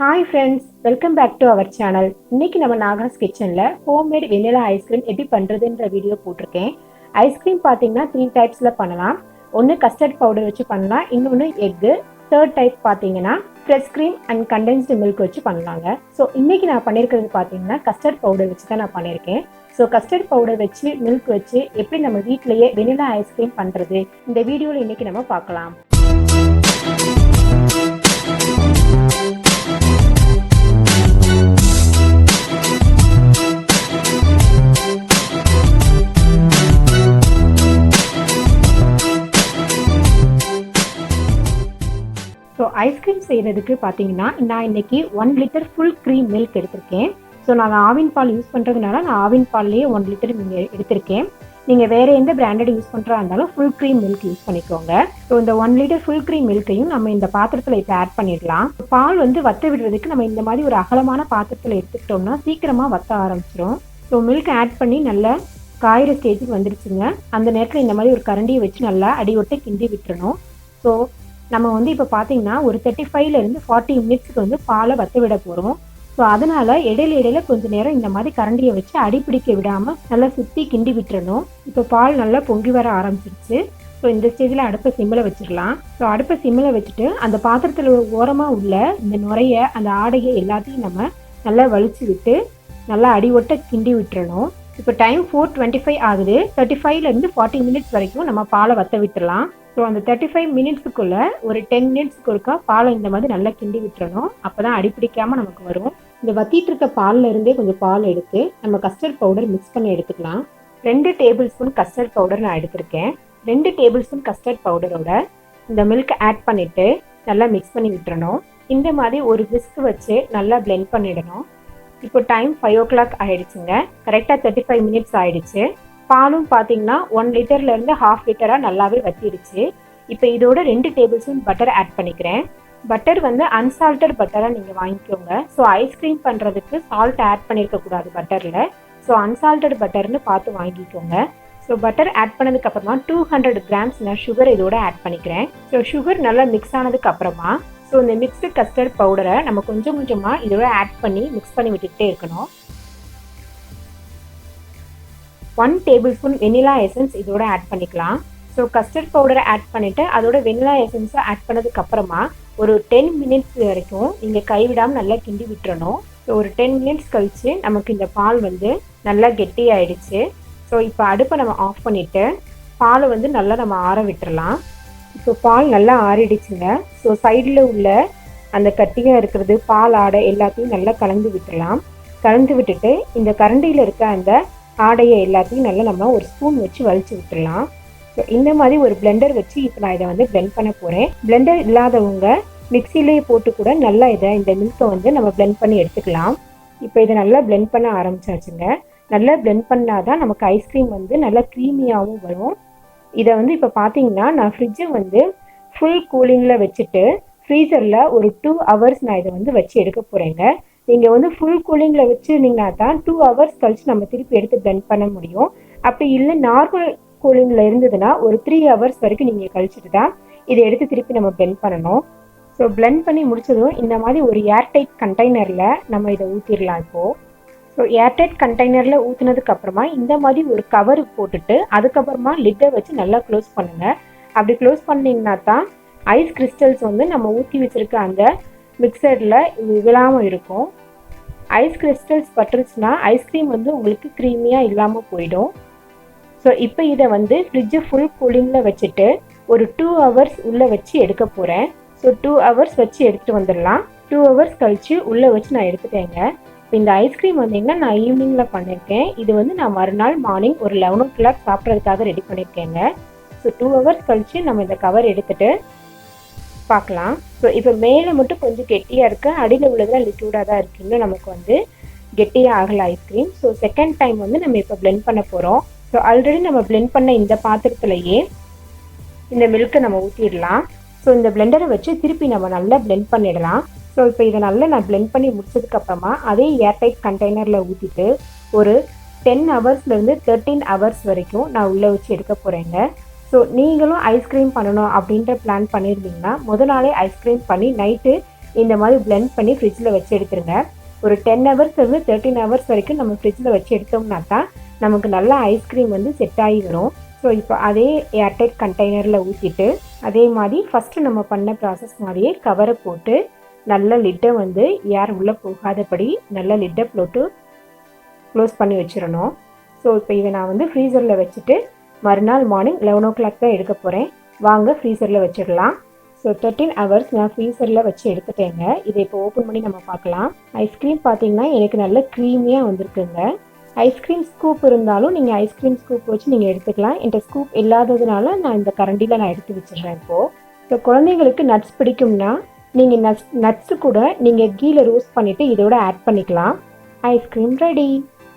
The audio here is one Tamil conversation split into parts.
Hi friends, welcome back to our channel. இன்னைக்கு நம்ம nagaskitchenல ஹோம்மேட் வெனிலா ஐஸ்கிரீம் எப்படி பண்ணுறதுன்ற வீடியோ போட்டிருக்கேன். ஐஸ்கிரீம் பார்த்தீங்கன்னா 3 டைப்ஸில் பண்ணலாம். ஒன்று கஸ்டர்ட் பவுடர் வச்சு பண்ணலாம், இன்னொன்று எக்கு, தேர்ட் டைப் பார்த்தீங்கன்னா fresh cream and condensed milk வச்சு பண்ணலாங்க. ஸோ இன்னைக்கு நான் பண்ணியிருக்கிறது பார்த்தீங்கன்னா கஸ்டர்ட் பவுடர் வச்சு தான் நான் பண்ணியிருக்கேன். ஸோ கஸ்டர்ட் பவுடர் வச்சு மில்க் வச்சு எப்படி நம்ம வீட்டிலேயே வெனிலா ஐஸ்கிரீம் பண்ணுறது இந்த வீடியோவில் இன்னைக்கு நம்ம பார்க்கலாம். ஸோ ஐஸ்கிரீம் செய்கிறதுக்கு பார்த்தீங்கன்னா நான் இன்றைக்கி 1 லிட்டர் ஃபுல் க்ரீம் மில்க் எடுத்திருக்கேன். ஸோ நான் ஆவின் பால் யூஸ் பண்ணுறதுனால நான் ஆவின் பால்லேயே 1 லிட்டர் எடுத்திருக்கேன். நீங்கள் வேறு எந்த பிராண்டட் யூஸ் பண்ணுறா இருந்தாலும் ஃபுல் க்ரீம் மில்க் யூஸ் பண்ணிக்கோங்க. ஸோ இந்த 1 லிட்டர் ஃபுல் க்ரீம் மில்க்கையும் நம்ம இந்த பாத்திரத்தில் இப்போ ஆட் பண்ணிடலாம். பால் வற்ற விடுறதுக்கு நம்ம இந்த மாதிரி ஒரு அகலமான பாத்திரத்தில் எடுத்துக்கிட்டோம்னா சீக்கிரமாக வற்ற ஆரம்பிச்சிடும். ஸோ மில்க் ஆட் பண்ணி நல்லா காயிற ஸ்டேஜுக்கு வந்துடுச்சுங்க. அந்த நேரத்தில் இந்த மாதிரி ஒரு கரண்டியை வச்சு நல்லா அடிவொட்டை கிண்டி விட்டுறணும். ஸோ நம்ம இப்போ பார்த்தீங்கன்னா ஒரு 35லேருந்து 40 மினிட்ஸுக்கு பாலை வற்ற விட போகிறோம். ஸோ அதனால் இடையில கொஞ்சம் நேரம் இந்த மாதிரி கரண்டியை வச்சு அடிப்பிடிக்க விடாமல் நல்லா சுற்றி கிண்டி விட்டுறணும். இப்போ பால் நல்லா பொங்கி வர ஆரம்பிச்சிருச்சு. ஸோ இந்த ஸ்டேஜில் அடுப்பை சிம்மில் வச்சிடலாம். ஸோ அடுப்பை சிம்மில் வச்சுட்டு அந்த பாத்திரத்தில் ஓரமாக உள்ள இந்த நுரைய அந்த ஆடையை எல்லாத்தையும் நம்ம நல்லா வலிச்சு விட்டு நல்லா அடிவொட்ட கிண்டி விட்டுறணும். இப்போ டைம் 4:25 ஆகுது. 35லேருந்து 40 மினிட்ஸ் வரைக்கும் நம்ம பாலை வற்ற விட்டுடலாம். ஸோ அந்த 35 மினிட்ஸுக்குள்ளே ஒரு 10 மினிட்ஸுக்கு ஒருக்கா பாலை இந்த மாதிரி நல்லா கிண்டி விட்டுறணும். அப்போ தான் அடிப்பிடிக்காமல் நமக்கு வரும். இந்த வற்றிட்டு இருக்க பாலில் இருந்தே கொஞ்சம் பால் எடுத்து நம்ம கஸ்டர்ட் பவுடர் மிக்ஸ் பண்ணி எடுத்துக்கலாம். 2 டேபிள் ஸ்பூன் கஸ்டர்ட் பவுடர் நான் எடுத்திருக்கேன். 2 டேபிள் ஸ்பூன் கஸ்டர்ட் பவுடரோட இந்த மில்க் ஆட் பண்ணிவிட்டு நல்லா மிக்ஸ் பண்ணி விட்டுறணும். இந்த மாதிரி ஒரு விஸ்க் வச்சு நல்லா பிளெண்ட் பண்ணிடணும். இப்போ டைம் 5 o'clock ஆகிடுச்சுங்க. கரெக்டாக 35 மினிட்ஸ் ஆகிடுச்சு. பாலும் பார்த்தீங்கன்னா 1 லிட்டர்லேருந்து 1/2 லிட்டராக நல்லாவே வற்றிடுச்சு. இப்போ இதோட 2 டேபிள் ஸ்பூன் பட்டர் ஆட் பண்ணிக்கிறேன். பட்டர் அன்சால்டட் பட்டராக நீங்கள் வாங்கிக்கோங்க. ஸோ ஐஸ்கிரீம் பண்ணுறதுக்கு சால்ட் ஆட் பண்ணியிருக்கக்கூடாது பட்டரில். ஸோ அன்சால்டட் பட்டர்னு பார்த்து வாங்கிக்கோங்க. ஸோ பட்டர் ஆட் பண்ணதுக்கப்புறமா 200 கிராம்ஸ் நான் சுகர் இதோட ஆட் பண்ணிக்கிறேன். ஸோ சுகர் நல்லா மிக்ஸ் ஆனதுக்கப்புறமா ஸோ இந்த மிக்ஸ்டு கஸ்டர்ட் பவுடரை நம்ம கொஞ்சம் கொஞ்சமாக இதோட ஆட் பண்ணி மிக்ஸ் பண்ணி விட்டுக்கிட்டே இருக்கணும். 1 டேபிள் ஸ்பூன் வெனிலா எசன்ஸ் இதோட ஆட் பண்ணிக்கலாம். ஸோ கஸ்டர்ட் பவுடரை ஆட் பண்ணிவிட்டு அதோட வெனிலா எசன்ஸை ஆட் பண்ணதுக்கப்புறமா ஒரு 10 மினிட்ஸ் வரைக்கும் நீங்கள் கைவிடாமல் நல்லா கிண்டி விட்டுறணும். ஸோ ஒரு 10 மினிட்ஸ் கழித்து நமக்கு இந்த பால் நல்லா கெட்டி ஆயிடுச்சு. ஸோ இப்போ அடுப்பை நம்ம ஆஃப் பண்ணிவிட்டு பாலை நல்லா நம்ம ஆற விட்டுறலாம். இப்போ பால் நல்லா ஆறிடுச்சுங்க. ஸோ சைடில் உள்ள அந்த கட்டியாக இருக்கிறது பால் ஆடை எல்லாத்தையும் நல்லா கலந்து விட்டுடலாம். கலந்து விட்டுட்டு இந்த கரண்டியில் இருக்க அந்த ஆடையை எல்லாத்தையும் நல்லா நம்ம ஒரு ஸ்பூன் வச்சு வலிச்சு விட்டுடலாம். ஸோ இந்த மாதிரி ஒரு பிளெண்டர் வச்சு இப்போ நான் இதை பிளெண்ட் பண்ண போகிறேன். பிளெண்டர் இல்லாதவங்க மிக்சிலேயே போட்டு கூட நல்லா இந்த மில்கை நம்ம பிளெண்ட் பண்ணி எடுத்துக்கலாம். இப்போ இதை நல்லா பிளெண்ட் பண்ண ஆரம்பிச்சாச்சுங்க. நல்லா பிளெண்ட் பண்ணால் தான் நமக்கு ஐஸ்கிரீம் நல்லா க்ரீமியாகவும் வரும். இதை இப்போ பார்த்தீங்கன்னா நான் ஃப்ரிட்ஜை ஃபுல் கூலிங்கில் வச்சுட்டு ஃப்ரீசரில் ஒரு 2 hours நான் இதை வச்சு எடுக்க போகிறேங்க. நீங்கள் ஃபுல் கூலிங்கில் வச்சுருந்தீங்கன்னா தான் 2 hours கழிச்சு நம்ம திருப்பி எடுத்து பிளெண்ட் பண்ண முடியும். அப்படி இல்லை நார்மல் கூலிங்கில் இருந்ததுன்னா ஒரு 3 hours வரைக்கும் நீங்கள் கழிச்சுட்டு தான் இதை எடுத்து திருப்பி நம்ம பிளெண்ட் பண்ணணும். ஸோ பிளெண்ட் பண்ணி முடிச்சதும் இந்த மாதிரி ஒரு ஏர்டைட் கண்டெய்னரில் நம்ம இதை ஊற்றிடலாம். இப்போது ஸோ ஏர்டைட் கண்டெய்னரில் ஊற்றினதுக்கப்புறமா இந்த மாதிரி ஒரு கவர் போட்டுட்டு அதுக்கப்புறமா லிட்டை வச்சு நல்லா க்ளோஸ் பண்ணுங்கள். அப்படி க்ளோஸ் பண்ணிங்கன்னா தான் ஐஸ் கிறிஸ்டல்ஸ் நம்ம ஊற்றி வச்சுருக்க அந்த மிக்சரில் விழாமல் இருக்கும். ஐஸ் கிறிஸ்டல்ஸ் பட்டுருச்சுன்னா ஐஸ்கிரீம் உங்களுக்கு க்ரீமியாக இல்லாமல் போயிடும். ஸோ இப்போ இதை ஃப்ரிட்ஜை ஃபுல் கூலிங்கில் வச்சுட்டு ஒரு 2 hours உள்ளே வச்சு எடுக்க போகிறேன். ஸோ 2 hours வச்சு எடுத்துகிட்டு வந்துடலாம். 2 hours கழித்து உள்ளே வச்சு நான் எடுத்துட்டேங்க. இப்போ இந்த ஐஸ்கிரீம் நான் ஈவினிங்கில் பண்ணியிருக்கேன். இது நான் மறுநாள் மார்னிங் ஒரு 11 o'clock சாப்பிட்றதுக்காக ரெடி பண்ணியிருக்கேங்க. ஸோ 2 hours கழித்து நம்ம இந்த கவர் எடுத்துகிட்டு பார்க்கலாம். ஸோ இப்போ மேலே மட்டும் கொஞ்சம் கெட்டியாக இருக்குது, அடியில் உள்ளதெல்லாம் லிக்விடாக தான் இருக்குது. இன்னும் நமக்கு கெட்டியாக ஆகலை ஐஸ்கிரீம். ஸோ செகண்ட் டைம் நம்ம இப்போ பிளெண்ட் பண்ண போகிறோம். ஸோ ஆல்ரெடி நம்ம பிளெண்ட் பண்ண இந்த பாத்திரத்துலையே இந்த மில்க்கை நம்ம ஊற்றிடலாம். ஸோ இந்த பிளெண்டரை வச்சு திருப்பி நம்ம நல்லா பிளெண்ட் பண்ணிடலாம். ஸோ இப்போ இதை நல்லா நான் பிளெண்ட் பண்ணி முடிச்சதுக்கப்புறமா அதே ஏர்டைட் கண்டெய்னரில் ஊற்றிட்டு ஒரு 10 hours-லேருந்து 13 hours வரைக்கும் நான் உள்ளே வச்சு எடுக்க போகிறேங்க. ஸோ நீங்களும் ஐஸ்கிரீம் பண்ணணும் அப்படின்ற பிளான் பண்ணியிருந்தீங்கன்னா முத நாளே ஐஸ்கிரீம் பண்ணி நைட்டு இந்த மாதிரி பிளெண்ட் பண்ணி ஃப்ரிட்ஜில் வச்சு எடுத்துருங்க. ஒரு 10 ஹவர்ஸ்லேருந்து 13 ஹவர்ஸ் வரைக்கும் நம்ம ஃப்ரிட்ஜில் வச்சு எடுத்தோம்னா தான் நமக்கு நல்லா ஐஸ்கிரீம் வந்து செட் ஆகி வரும். ஸோ இப்போ அதே ஏர்டைட் கண்டெய்னரில் ஊற்றிட்டு அதே மாதிரி ஃபஸ்ட்டு நம்ம பண்ண ப்ராசஸ் மாதிரியே கவரை போட்டு நல்ல லிட்டை வந்து ஏர் உள்ளே போகாதபடி நல்ல லிட்டை போட்டு க்ளோஸ் பண்ணி வச்சிடணும். ஸோ இப்போ இதை நான் வந்து ஃப்ரீசரில் வச்சுட்டு மறுநாள் மார்னிங் 11 o'clock தான் எடுக்க போகிறேன். வாங்க ஃப்ரீசரில் வச்சிடலாம். ஸோ 13 ஹவர்ஸ் நான் ஃப்ரீசரில் வச்சு எடுத்துட்டேங்க. இதை இப்போ ஓப்பன் பண்ணி நம்ம பார்க்கலாம். ஐஸ்கிரீம் பார்த்தீங்கன்னா எனக்கு நல்ல க்ரீமியாக வந்திருக்குங்க. ஐஸ்கிரீம் ஸ்கூப் இருந்தாலும் நீங்கள் ஐஸ்கிரீம் ஸ்கூப் வச்சு நீங்கள் எடுத்துக்கலாம். என்கிட்ட ஸ்கூப் இல்லாததுனால நான் இந்த கரண்டியில் நான் எடுத்து வச்சிடுறேன் இப்போது. ஸோ குழந்தைங்களுக்கு நட்ஸ் பிடிக்கும்னா நீங்கள் நட்ஸு கூட நீங்கள் கீழே ரோஸ்ட் பண்ணிவிட்டு இதோட ஆட் பண்ணிக்கலாம். Ice cream ready.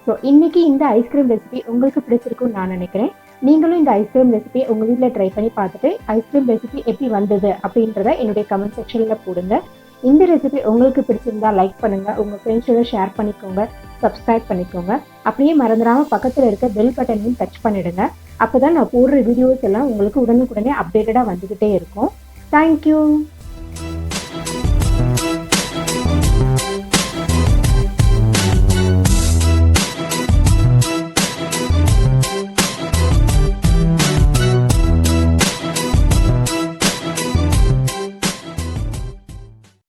ஸோ இன்றைக்கி இந்த ஐஸ்கிரீம் ரெசிபி உங்களுக்கு பிடிச்சிருக்குன்னு நான் நினைக்கிறேன். நீங்களும் இந்த ஐஸ்கிரீம் ரெசிபி உங்கள் வீட்டில் ட்ரை பண்ணி பார்த்துட்டு ஐஸ்கிரீம் ரெசிபி எப்படி வந்தது அப்படின்றத என்னுடைய கமெண்ட் செக்ஷனில் போடுங்க. இந்த ரெசிபி உங்களுக்கு பிடிச்சிருந்தா லைக் பண்ணுங்கள், உங்கள் ஃப்ரெண்ட்ஸோட ஷேர் பண்ணிக்கோங்க, சப்ஸ்கிரைப் பண்ணிக்கோங்க. அப்படியே மறந்துடாமல் பக்கத்தில் இருக்க பெல் பட்டனையும் டச் பண்ணிவிடுங்க. அப்போ தான் நான் போடுற வீடியோஸ் எல்லாம் உங்களுக்கு உடனுக்குடனே அப்டேட்டடாக வந்துக்கிட்டே இருக்கும். தேங்க்யூ.